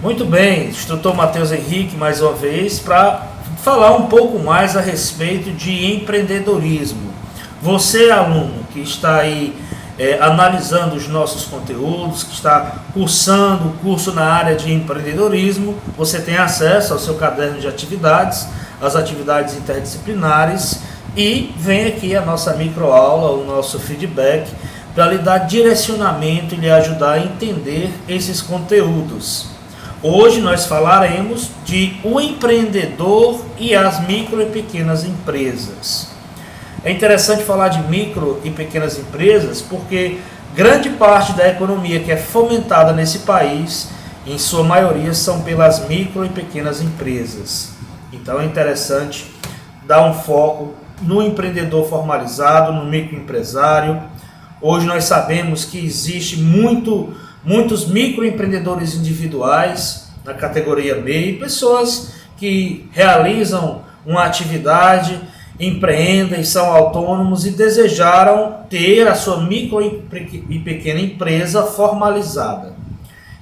Muito bem, instrutor Matheus Henrique mais uma vez para falar um pouco mais a respeito de empreendedorismo. Você, aluno que está aí analisando os nossos conteúdos, que está cursando o curso na área de empreendedorismo, você tem acesso ao seu caderno de atividades, as atividades interdisciplinares, e vem aqui a nossa microaula, o nosso feedback, para lhe dar direcionamento e lhe ajudar a entender esses conteúdos. Hoje nós falaremos de o empreendedor e as micro e pequenas empresas. É interessante falar de micro e pequenas empresas porque grande parte da economia que é fomentada nesse país, em sua maioria, são pelas micro e pequenas empresas. Então é interessante dar um foco no empreendedor formalizado, no microempresário. Hoje nós sabemos que existe muitos microempreendedores individuais na categoria B, pessoas que realizam uma atividade, empreendem, são autônomos e desejaram ter a sua micro e pequena empresa formalizada.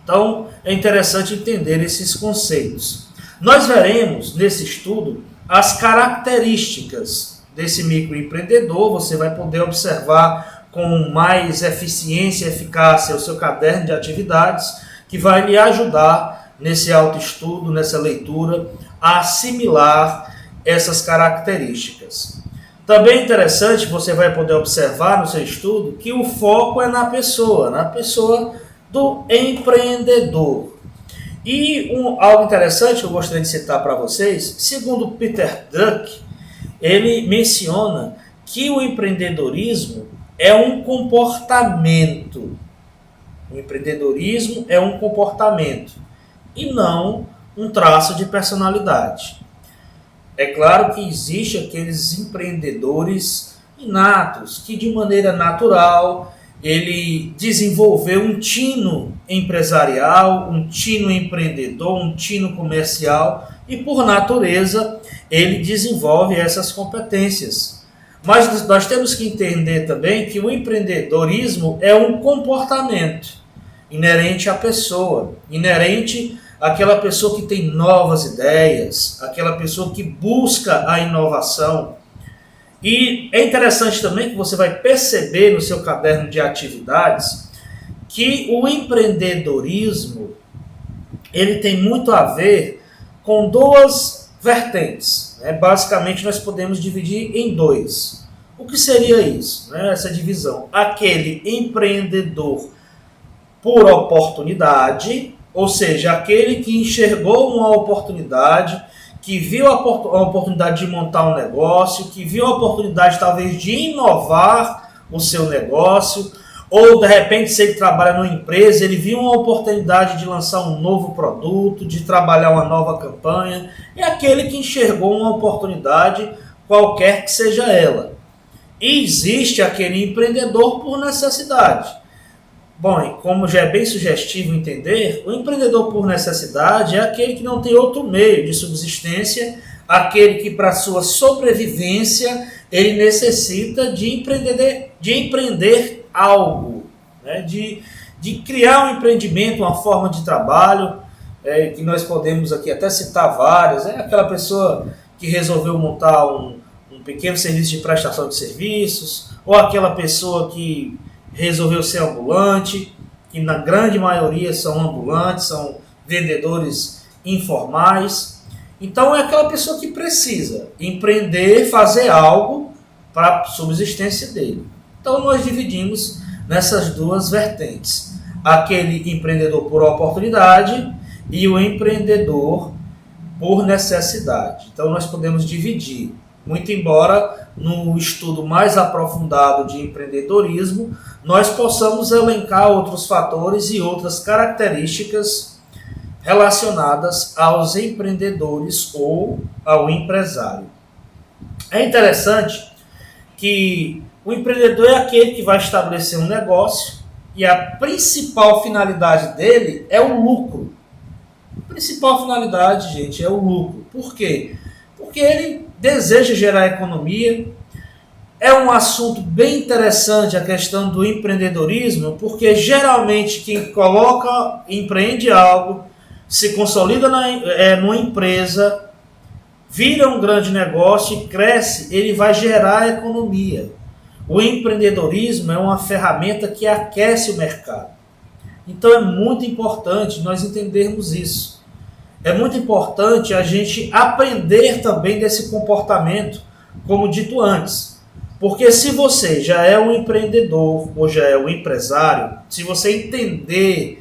Então é interessante entender esses conceitos. Nós veremos nesse estudo as características desse microempreendedor. Você vai poder observar com mais eficiência e eficácia o seu caderno de atividades, que vai lhe ajudar nesse autoestudo, nessa leitura, a assimilar essas características. Também é interessante, você vai poder observar no seu estudo, que o foco é na pessoa do empreendedor. E algo interessante que eu gostaria de citar para vocês, segundo Peter Drucker, ele menciona que o empreendedorismo é um comportamento. O empreendedorismo é um comportamento e não um traço de personalidade. É claro que existe aqueles empreendedores inatos que de maneira natural ele desenvolveu um tino empresarial, um tino empreendedor, um tino comercial e por natureza ele desenvolve essas competências. Mas nós temos que entender também que o empreendedorismo é um comportamento inerente à pessoa, inerente àquela pessoa que tem novas ideias, aquela pessoa que busca a inovação. E é interessante também que você vai perceber no seu caderno de atividades que o empreendedorismo ele tem muito a ver com duas vertentes. Basicamente, nós podemos dividir em dois. O que seria isso? Essa divisão. Aquele empreendedor por oportunidade, ou seja, aquele que enxergou uma oportunidade, que viu a oportunidade de montar um negócio, que viu a oportunidade talvez de inovar o seu negócio, ou de repente, se ele trabalha numa empresa, ele viu uma oportunidade de lançar um novo produto, de trabalhar uma nova campanha. É aquele que enxergou uma oportunidade, qualquer que seja ela. E existe aquele empreendedor por necessidade. Bom, como já é bem sugestivo entender, o empreendedor por necessidade é aquele que não tem outro meio de subsistência, aquele que para sua sobrevivência ele necessita de empreender algo, de criar um empreendimento, uma forma de trabalho, que nós podemos aqui até citar várias. É aquela pessoa que resolveu montar um pequeno serviço de prestação de serviços, ou aquela pessoa que resolveu ser ambulante, que na grande maioria são ambulantes, são vendedores informais. Então é aquela pessoa que precisa empreender, fazer algo para a subsistência dele. Então nós dividimos nessas duas vertentes. Aquele empreendedor por oportunidade e o empreendedor por necessidade. Então nós podemos dividir. Muito embora no estudo mais aprofundado de empreendedorismo, nós possamos elencar outros fatores e outras características relacionadas aos empreendedores ou ao empresário. É interessante que o empreendedor é aquele que vai estabelecer um negócio e a principal finalidade dele é o lucro. A principal finalidade, gente, é o lucro. Por quê? Porque ele deseja gerar economia. É um assunto bem interessante a questão do empreendedorismo, porque geralmente quem empreende algo se consolida numa empresa, vira um grande negócio e cresce, ele vai gerar economia. O empreendedorismo é uma ferramenta que aquece o mercado. Então é muito importante nós entendermos isso. É muito importante a gente aprender também desse comportamento, como dito antes. Porque se você já é um empreendedor ou já é um empresário, se você entender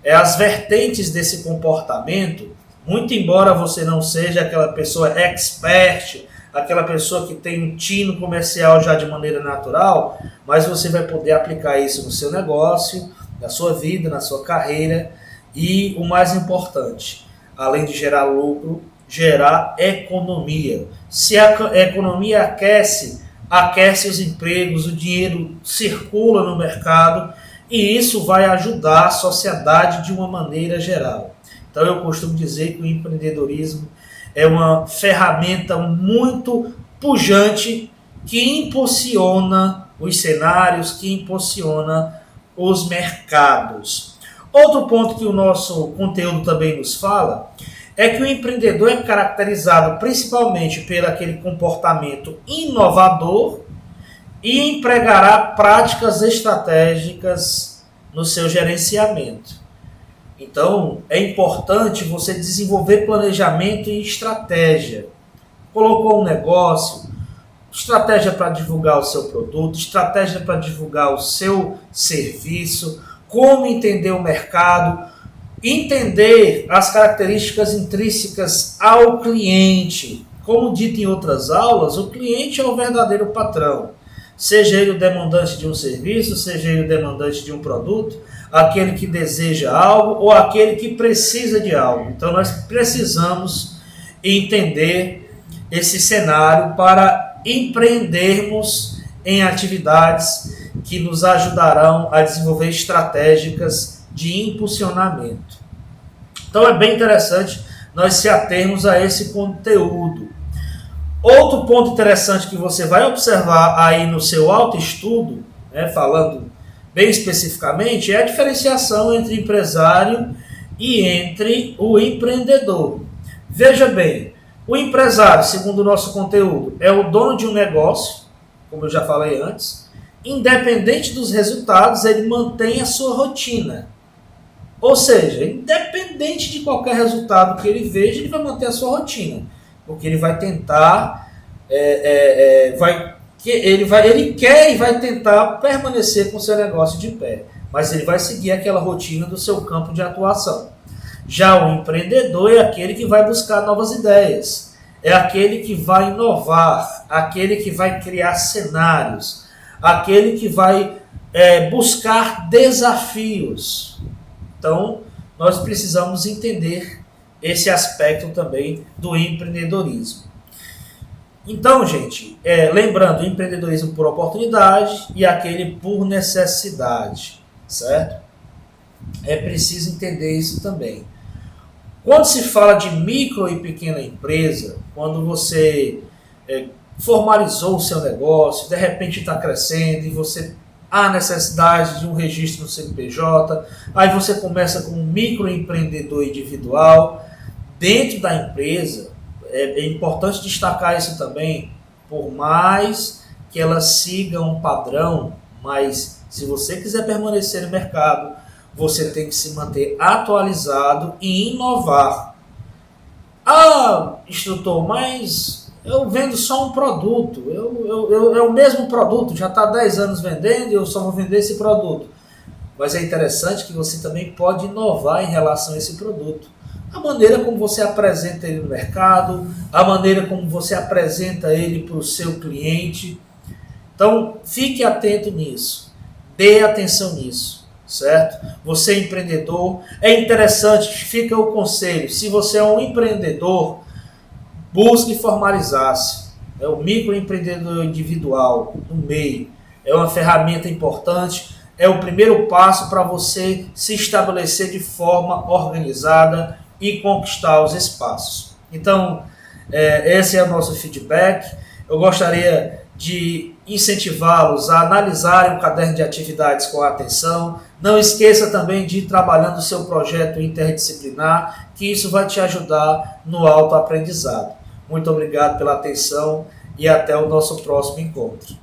as vertentes desse comportamento, muito embora você não seja aquela pessoa expert, aquela pessoa que tem um tino comercial já de maneira natural, mas você vai poder aplicar isso no seu negócio, na sua vida, na sua carreira e, o mais importante, além de gerar lucro, gerar economia. Se a economia aquece os empregos, o dinheiro circula no mercado e isso vai ajudar a sociedade de uma maneira geral. Então eu costumo dizer que o empreendedorismo é uma ferramenta muito pujante que impulsiona os cenários, que impulsiona os mercados. Outro ponto que o nosso conteúdo também nos fala é que o empreendedor é caracterizado principalmente por aquele comportamento inovador e empregará práticas estratégicas no seu gerenciamento. Então, é importante você desenvolver planejamento e estratégia. Colocou um negócio, estratégia para divulgar o seu produto, estratégia para divulgar o seu serviço, como entender o mercado, entender as características intrínsecas ao cliente. Como dito em outras aulas, o cliente é o verdadeiro patrão. Seja ele o demandante de um serviço, seja ele o demandante de um produto, aquele que deseja algo ou aquele que precisa de algo. Então nós precisamos entender esse cenário para empreendermos em atividades que nos ajudarão a desenvolver estratégicas de impulsionamento. Então é bem interessante nós se atermos a esse conteúdo. Outro ponto interessante que você vai observar aí no seu autoestudo, falando bem especificamente, é a diferenciação entre empresário e entre o empreendedor. Veja bem, o empresário, segundo o nosso conteúdo, é o dono de um negócio, como eu já falei antes, independente dos resultados, ele mantém a sua rotina. Ou seja, independente de qualquer resultado que ele veja, ele vai manter a sua rotina. Porque ele vai tentar, ele quer e vai tentar permanecer com o seu negócio de pé. Mas ele vai seguir aquela rotina do seu campo de atuação. Já o empreendedor é aquele que vai buscar novas ideias. É aquele que vai inovar, aquele que vai criar cenários, aquele que vai buscar desafios. Então, nós precisamos entender esse aspecto também do empreendedorismo. Então, gente, lembrando, empreendedorismo por oportunidade e aquele por necessidade, certo? É preciso entender isso também. Quando se fala de micro e pequena empresa, quando você formalizou o seu negócio, de repente está crescendo e você há necessidade de um registro no CNPJ, aí você começa com um microempreendedor individual. Dentro da empresa, é importante destacar isso também, por mais que ela siga um padrão, mas se você quiser permanecer no mercado, você tem que se manter atualizado e inovar. Ah, instrutor, mas eu vendo só um produto, é o mesmo produto, já está há 10 anos vendendo e eu só vou vender esse produto. Mas é interessante que você também pode inovar em relação a esse produto. A maneira como você apresenta ele no mercado, a maneira como você apresenta ele para o seu cliente. Então, fique atento nisso, dê atenção nisso, certo? Você é empreendedor, é interessante, fica o conselho, se você é um empreendedor, busque formalizar-se. É o microempreendedor individual, no meio, é uma ferramenta importante, é o primeiro passo para você se estabelecer de forma organizada e conquistar os espaços. Então, esse é o nosso feedback. Eu gostaria de incentivá-los a analisarem o caderno de atividades com atenção. Não esqueça também de ir trabalhando o seu projeto interdisciplinar, que isso vai te ajudar no autoaprendizado. Muito obrigado pela atenção e até o nosso próximo encontro.